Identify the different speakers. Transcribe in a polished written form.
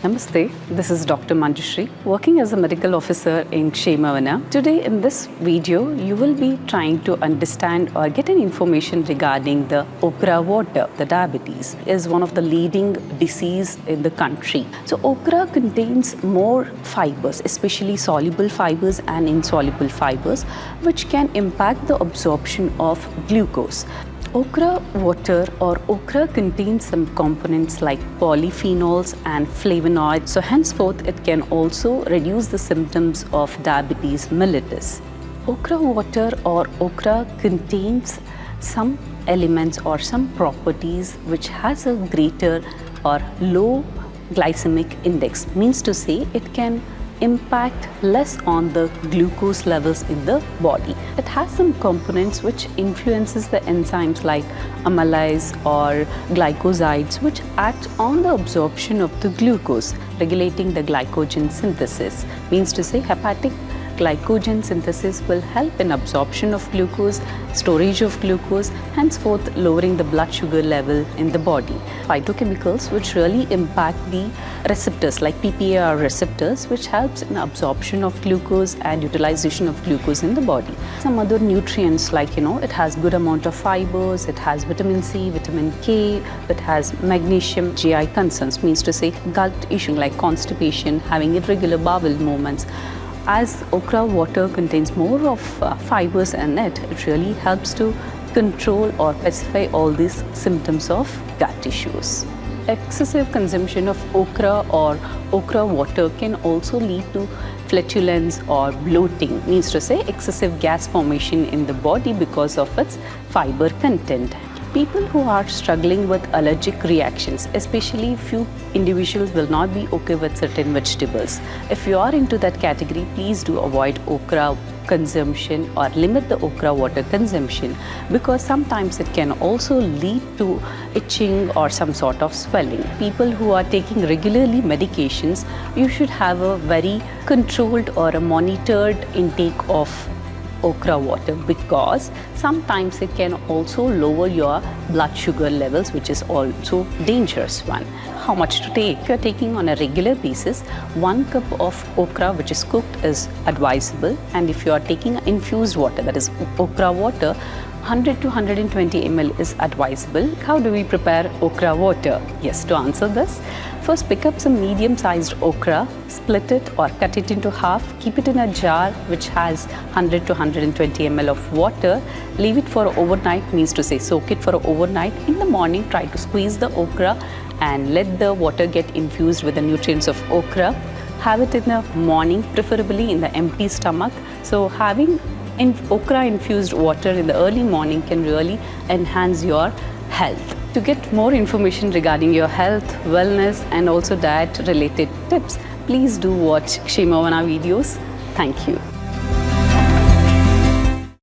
Speaker 1: Namaste, this is Dr. Manjushree, working as a medical officer in Kshemavana. Today in this video, you will be trying to understand or get an information regarding the okra water. The diabetes is one of the leading disease in the country. So okra contains more fibers, especially soluble fibers and insoluble fibers, which can impact the absorption of glucose. Okra water or okra contains some components like polyphenols and flavonoids. So henceforth, it can also reduce the symptoms of diabetes mellitus. Okra water or okra contains some elements or some properties which has a greater or low glycemic index. Means to say it can impact less on the glucose levels in the body. It has some components which influences the enzymes like amylase or glycosides, which act on the absorption of the glucose, regulating the glycogen synthesis. Means to say hepatic glycogen synthesis will help in absorption of glucose, storage of glucose, henceforth lowering the blood sugar level in the body. Phytochemicals which really impact the receptors like PPAR receptors, which helps in absorption of glucose and utilization of glucose in the body. Some other nutrients like it has good amount of fibers, it has vitamin C, vitamin K, it has magnesium. GI concerns, means to say gut issue like constipation, having irregular bowel movements. As okra water contains more of fibers in it, it really helps to control or pacify all these symptoms of gut issues. Excessive consumption of okra or okra water can also lead to flatulence or bloating, means to say excessive gas formation in the body because of its fiber content. People who are struggling with allergic reactions, especially few individuals will not be okay with certain vegetables. If you are into that category, please do avoid okra consumption or limit the okra water consumption, because sometimes it can also lead to itching or some sort of swelling. People who are taking regularly medications, you should have a very controlled or a monitored intake of okra water, because sometimes it can also lower your blood sugar levels, which is also dangerous one. How much to take? If you are taking on a regular basis, 1 cup of okra which is cooked is advisable, and if you are taking infused water, that is okra water, 100 to 120 ml is advisable. How do we prepare okra water? Yes, to answer this, first pick up some medium-sized okra, split it or cut it into half, keep it in a jar which has 100 to 120 ml of water, leave it for overnight, means to say soak it for overnight. In the morning, try to squeeze the okra and let the water get infused with the nutrients of okra. Have it in the morning, preferably in the empty stomach. So having okra infused water in the early morning can really enhance your health. To get more information regarding your health, wellness and also diet related tips, please do watch Kshemavana videos. Thank you.